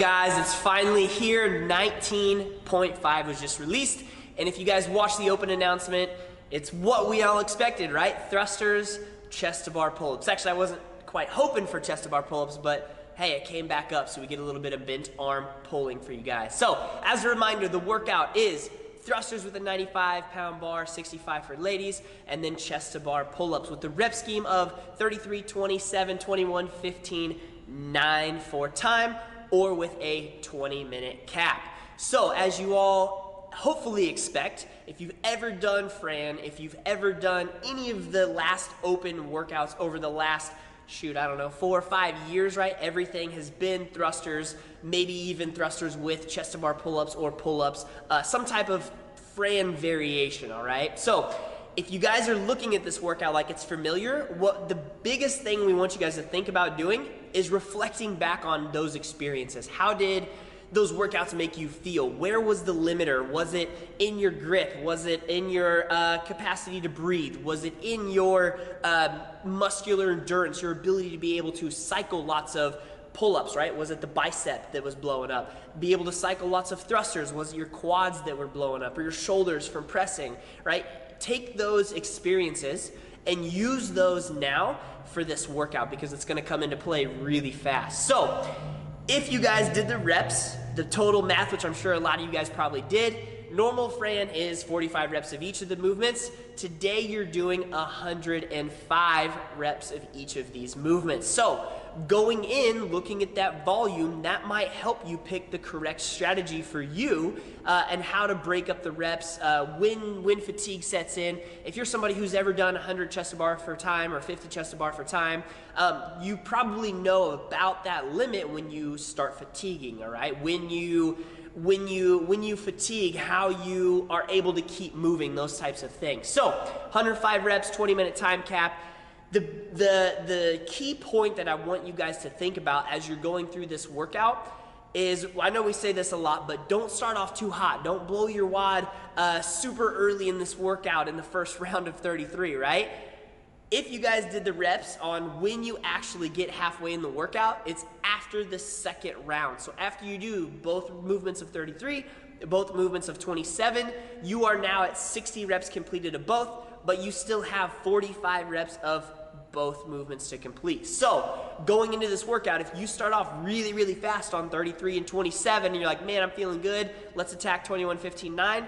guys? It's finally here. 19.5 was just released. And if you guys watched the open announcement, it's what we all expected, right? Thrusters, chest to bar pull-ups. Actually, I wasn't quite hoping for chest to bar pull-ups, but hey, it came back up, so we get a little bit of bent arm pulling for you guys. So, as a reminder, the workout is thrusters with a 95-pound bar, 65 for ladies, and then chest to bar pull-ups with the rep scheme of 33, 27, 21, 15, 9 for time, or with a 20-minute cap. So, as you all hopefully expect, if you've ever done Fran, if you've ever done any of the last open workouts over the last, shoot, I don't know, 4 or 5 years, right? Everything has been thrusters, maybe even thrusters with chest to bar pull-ups or pull-ups, some type of Fran variation, all right? So if you guys are looking at this workout like it's familiar, what the biggest thing we want you guys to think about doing is reflecting back on those experiences. How did those workouts make you feel? Where was the limiter? Was it in your grip? Was it in your capacity to breathe? Was it in your muscular endurance, your ability to be able to cycle lots of pull-ups, right? Was it the bicep that was blowing up? Be able to cycle lots of thrusters? Was it your quads that were blowing up, or your shoulders from pressing, right? Take those experiences and use those now for this workout, because it's gonna come into play really fast. So, if you guys did the reps, the total math, which I'm sure a lot of you guys probably did, normal Fran is 45 reps of each of the movements. Today you're doing 105 reps of each of these movements. So going in, looking at that volume, that might help you pick the correct strategy for you and how to break up the reps when fatigue sets in. If you're somebody who's ever done 100 chest to bar for time or 50 chest to bar for time, you probably know about that limit when you start fatiguing, all right? When you fatigue, how you are able to keep moving, those types of things. So 105 reps, 20-minute time cap. The key point that I want you guys to think about as you're going through this workout is, I know we say this a lot, but don't start off too hot. Don't blow your wad super early in this workout in the first round of 33, right? If you guys did the reps on when you actually get halfway in the workout, it's after the second round. So after you do both movements of 33, both movements of 27, you are now at 60 reps completed of both, but you still have 45 reps of both movements to complete. So going into this workout, if you start off really, really fast on 33 and 27, and you're like, man, I'm feeling good, let's attack 21, 15, 9,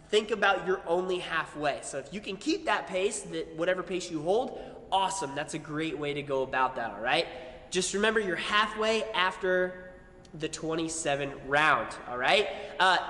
think about you're only halfway. So if you can keep that pace, that whatever pace you hold, awesome. That's a great way to go about that, all right? Just remember you're halfway after the 27 round, all right?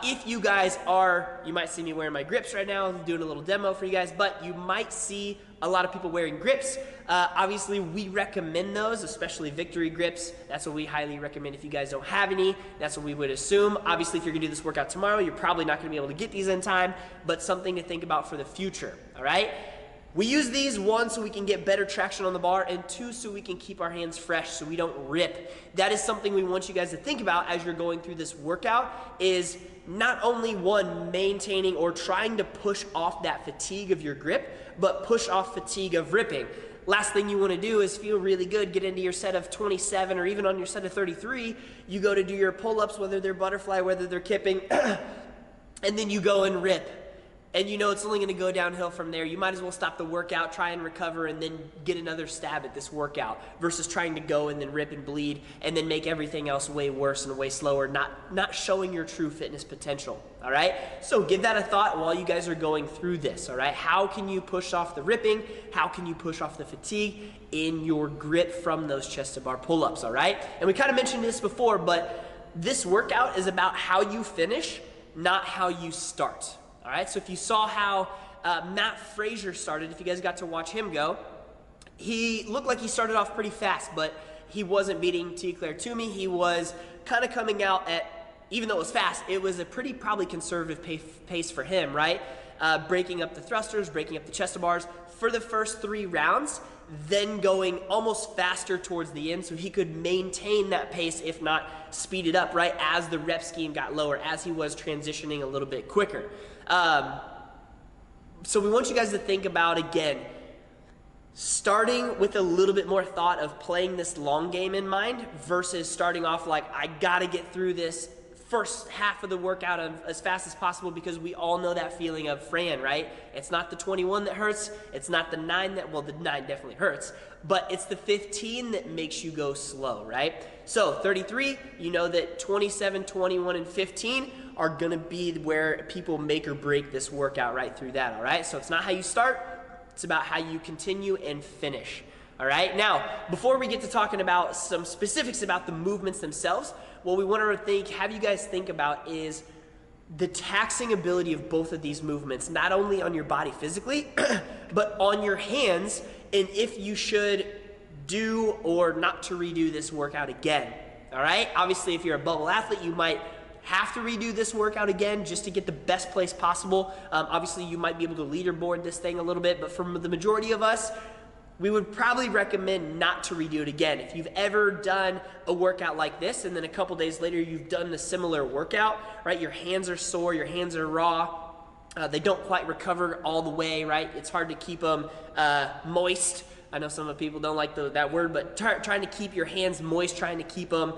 If you guys are, you might see me wearing my grips right now, I'm doing a little demo for you guys, but you might see a lot of people wearing grips. Obviously, we recommend those, especially victory grips. That's what we highly recommend. If you guys don't have any, that's what we would assume. Obviously, if you're gonna do this workout tomorrow, you're probably not gonna be able to get these in time, but something to think about for the future, all right? We use these, 1, so we can get better traction on the bar, and 2, so we can keep our hands fresh so we don't rip. That is something we want you guys to think about as you're going through this workout, is not only 1, maintaining or trying to push off that fatigue of your grip, but push off fatigue of ripping. Last thing you want to do is feel really good, get into your set of 27 or even on your set of 33, you go to do your pull-ups, whether they're butterfly, whether they're kipping, and then you go and rip. And you know it's only gonna go downhill from there. You might as well stop the workout, try and recover, and then get another stab at this workout versus trying to go and then rip and bleed and then make everything else way worse and way slower, not showing your true fitness potential, all right? So give that a thought while you guys are going through this, all right? How can you push off the ripping? How can you push off the fatigue in your grip from those chest to bar pull-ups, all right? And we kind of mentioned this before, but this workout is about how you finish, not how you start. All right, so if you saw how Matt Frazier started, if you guys got to watch him go, he looked like he started off pretty fast, but he wasn't beating T. Claire Toomey. He was kind of coming out at, even though it was fast, it was a pretty probably conservative pace for him, right? Breaking up the thrusters, breaking up the chest to bars for the first 3 rounds, then going almost faster towards the end so he could maintain that pace, if not speed it up, right, as the rep scheme got lower, as he was transitioning a little bit quicker. So we want you guys to think about, again, starting with a little bit more thought of playing this long game in mind versus starting off like, I gotta get through this first half of the workout as fast as possible, because we all know that feeling of Fran, right? It's not the 21 that hurts, it's not the 9 that, well, the 9 definitely hurts, but it's the 15 that makes you go slow, right? So 33, you know that 27, 21, and 15 are gonna be where people make or break this workout right through that, all right? So it's not how you start, it's about how you continue and finish. All right, now, before we get to talking about some specifics about the movements themselves, what we want to have you guys think about is the taxing ability of both of these movements, not only on your body physically, but on your hands, and if you should do or not to redo this workout again. All right, obviously, if you're a bubble athlete, you might have to redo this workout again just to get the best place possible. Obviously, you might be able to leaderboard this thing a little bit, but for the majority of us, we would probably recommend not to redo it again. If you've ever done a workout like this and then a couple days later you've done a similar workout, right? Your hands are sore, your hands are raw, they don't quite recover all the way, right? It's hard to keep them moist. I know some of the people don't like that word, but trying to keep your hands moist, trying to keep them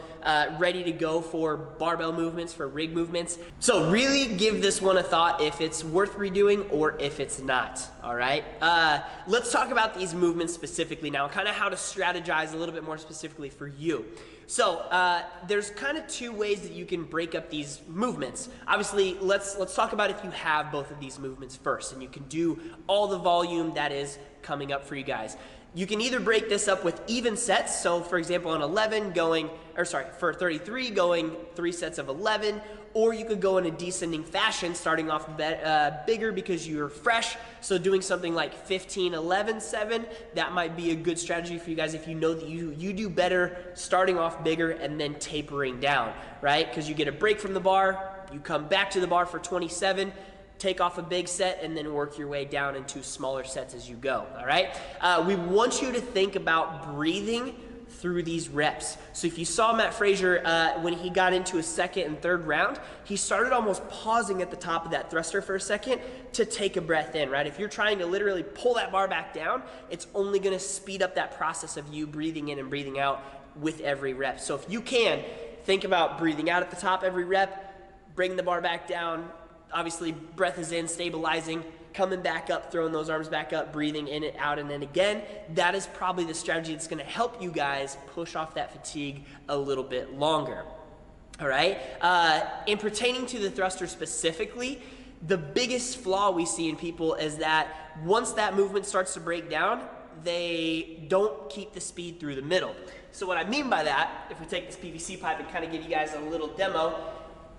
ready to go for barbell movements, for rig movements. So really give this one a thought if it's worth redoing or if it's not, all right? Let's talk about these movements specifically now, kind of how to strategize a little bit more specifically for you. So there's kind of two ways that you can break up these movements. Obviously, let's talk about if you have both of these movements first and you can do all the volume that is coming up for you guys. You can either break this up with even sets. So for example, on 33 going 3 sets of 11, or you could go in a descending fashion, starting off bigger because you're fresh. So doing something like 15, 11, 7, that might be a good strategy for you guys if you know that you do better starting off bigger and then tapering down, right? Because you get a break from the bar, you come back to the bar for 27, take off a big set, and then work your way down into smaller sets as you go, all right? We want you to think about breathing through these reps. So if you saw Matt Frazier, when he got into his second and third round, he started almost pausing at the top of that thruster for a second to take a breath in, right? If you're trying to literally pull that bar back down, it's only gonna speed up that process of you breathing in and breathing out with every rep. So if you can, think about breathing out at the top every rep, bring the bar back down. Obviously, breath is in, stabilizing, coming back up, throwing those arms back up, breathing in and out, and then again. That is probably the strategy that's going to help you guys push off that fatigue a little bit longer. All right? In pertaining to the thruster specifically, the biggest flaw we see in people is that once that movement starts to break down, they don't keep the speed through the middle. So what I mean by that, if we take this PVC pipe and kind of give you guys a little demo,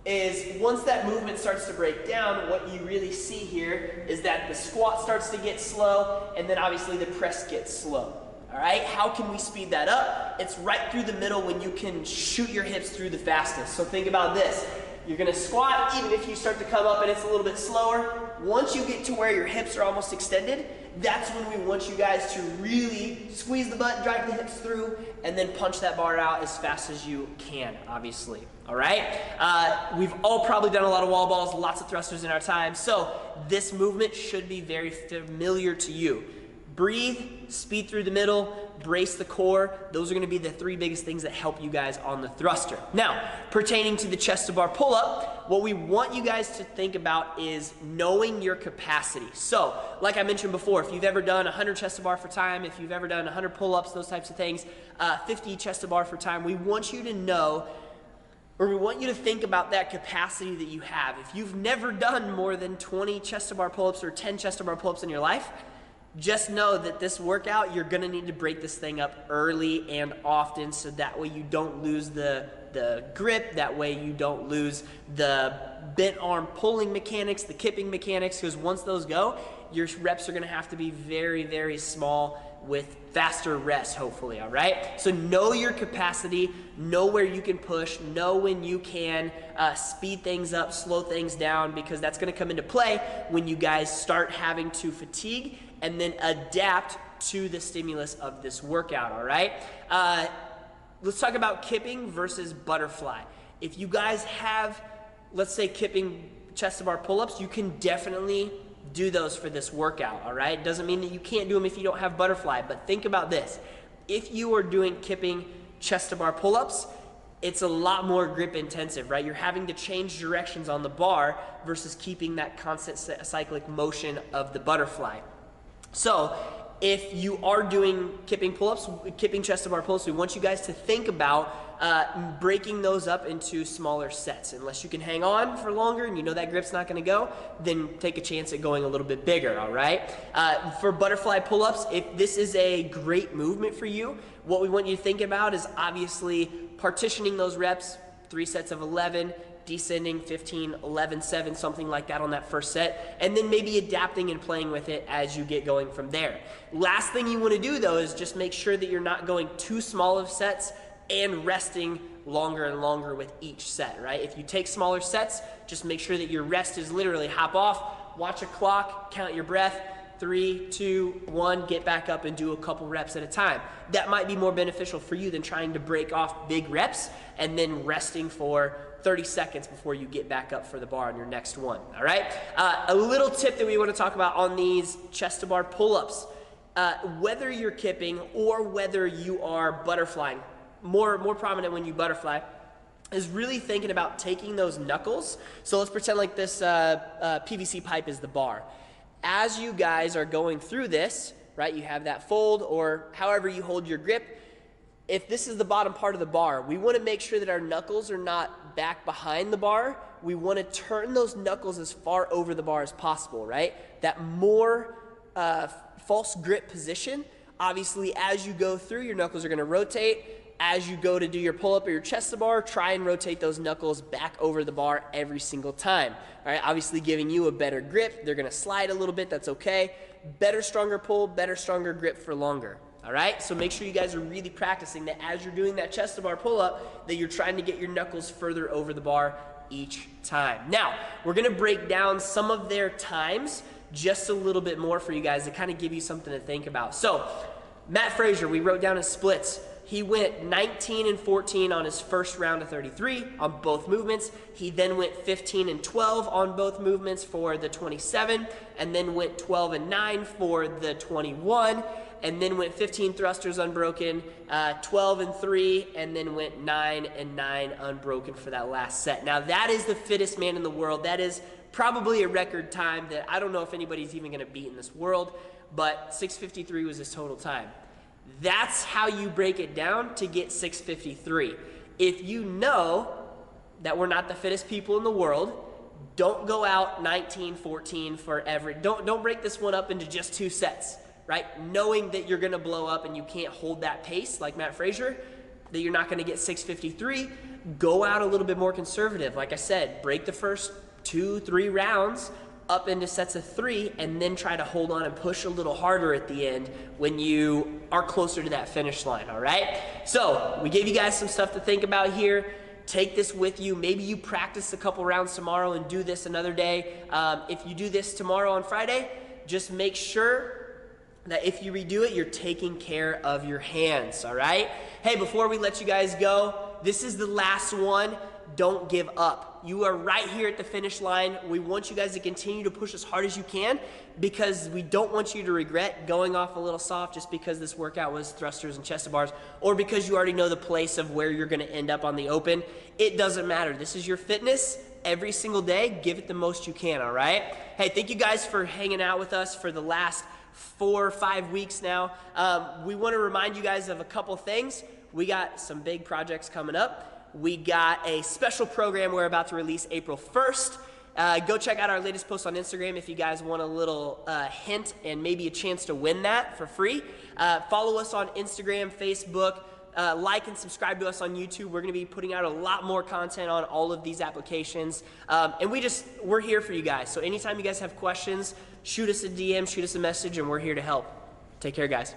is once that movement starts to break down, what you really see here is that the squat starts to get slow, and then obviously the press gets slow. All right, how can we speed that up? It's right through the middle when you can shoot your hips through the fastest. So think about this. You're gonna squat, even if you start to come up and it's a little bit slower. Once you get to where your hips are almost extended, that's when we want you guys to really squeeze the butt, drive the hips through, and then punch that bar out as fast as you can, obviously. All right? We've all probably done a lot of wall balls, lots of thrusters in our time, so this movement should be very familiar to you. Breathe, speed through the middle, brace the core. Those are gonna be the 3 biggest things that help you guys on the thruster. Now, pertaining to the chest to bar pull-up, what we want you guys to think about is knowing your capacity. So, like I mentioned before, if you've ever done 100 chest to bar for time, if you've ever done 100 pull-ups, those types of things, 50 chest to bar for time, we want you to know, or we want you to think about that capacity that you have. If you've never done more than 20 chest to bar pull-ups or 10 chest to bar pull-ups in your life, just know that this workout, you're gonna need to break this thing up early and often, so that way you don't lose the grip, that way you don't lose the bent arm pulling mechanics, the kipping mechanics, because once those go, your reps are gonna have to be very, very small with faster rest, hopefully, all right? So know your capacity, know where you can push, know when you can speed things up, slow things down, because that's gonna come into play when you guys start having to fatigue and then adapt to the stimulus of this workout, all right? Let's talk about kipping versus butterfly. If you guys have, let's say, kipping chest to bar pull-ups, you can definitely do those for this workout, all right? Doesn't mean that you can't do them if you don't have butterfly, but think about this. If you are doing kipping chest to bar pull-ups, it's a lot more grip intensive, right? You're having to change directions on the bar versus keeping that constant cyclic motion of the butterfly. So if you are doing kipping pull-ups, kipping chest to bar pull-ups, we want you guys to think about breaking those up into smaller sets. Unless you can hang on for longer and you know that grip's not gonna go, then take a chance at going a little bit bigger, all right? For butterfly pull-ups, if this is a great movement for you, what we want you to think about is obviously partitioning those reps, 3 sets of 11, descending 15, 11, 7, something like that on that first set, and then maybe adapting and playing with it as you get going from there. Last thing you want to do though is just make sure that you're not going too small of sets and resting longer and longer with each set, right? If you take smaller sets, just make sure that your rest is literally hop off, watch a clock, count your breath, 3, 2, 1, get back up and do a couple reps at a time. That might be more beneficial for you than trying to break off big reps and then resting for 30 seconds before you get back up for the bar on your next one, all right? A little tip that we want to talk about on these chest to bar pull-ups, whether you're kipping or whether you are butterflying, more prominent when you butterfly, is really thinking about taking those knuckles. So let's pretend like this PVC pipe is the bar. As you guys are going through this, right, you have that fold or however you hold your grip. If this is the bottom part of the bar, we want to make sure that our knuckles are not back behind the bar. We want to turn those knuckles as far over the bar as possible, right? That more false grip position, obviously as you go through, your knuckles are going to rotate. As you go to do your pull-up or your chest to bar, try and rotate those knuckles back over the bar every single time. All right, obviously giving you a better grip. They're gonna slide a little bit, that's okay. Better, stronger pull, better, stronger grip for longer. All right, so make sure you guys are really practicing that as you're doing that chest to bar pull-up, that you're trying to get your knuckles further over the bar each time. Now, we're gonna break down some of their times just a little bit more for you guys to kind of give you something to think about. So, Matt Frazier, we wrote down his splits. He went 19 and 14 on his first round of 33 on both movements. He then went 15 and 12 on both movements for the 27, and then went 12 and 9 for the 21, and then went 15 thrusters unbroken, 12 and 3, and then went 9 and 9 unbroken for that last set. Now that is the fittest man in the world. That is probably a record time that I don't know if anybody's even gonna beat in this world, but 6:53 was his total time. That's how you break it down to get 6:53. If you know that we're not the fittest people in the world, don't go out 19, 14 for every, don't break this one up into just 2 sets, right? Knowing that you're gonna blow up and you can't hold that pace like Matt Frazier, that you're not gonna get 6:53, go out a little bit more conservative. Like I said, break the first 2, 3 rounds up into sets of 3, and then try to hold on and push a little harder at the end when you are closer to that finish line, all right? So we gave you guys some stuff to think about here. Take this with you. Maybe you practice a couple rounds tomorrow and do this another day. If you do this tomorrow on Friday, just make sure that if you redo it, you're taking care of your hands, all right? Hey, before we let you guys go, this is the last one. Don't give up. You are right here at the finish line. We want you guys to continue to push as hard as you can because we don't want you to regret going off a little soft just because this workout was thrusters and chest to bars, or because you already know the place of where you're gonna end up on the open. It doesn't matter. This is your fitness every single day. Give it the most you can, all right? Hey, thank you guys for hanging out with us for the last 4 or 5 weeks now. We wanna remind you guys of a couple things. We got some big projects coming up. We got a special program we're about to release April 1st. Go check out our latest post on Instagram if you guys want a little hint and maybe a chance to win that for free. Follow us on Instagram, Facebook, like and subscribe to us on YouTube. We're gonna be putting out a lot more content on all of these applications. And we're here for you guys. So anytime you guys have questions, shoot us a DM, shoot us a message, and we're here to help. Take care, guys.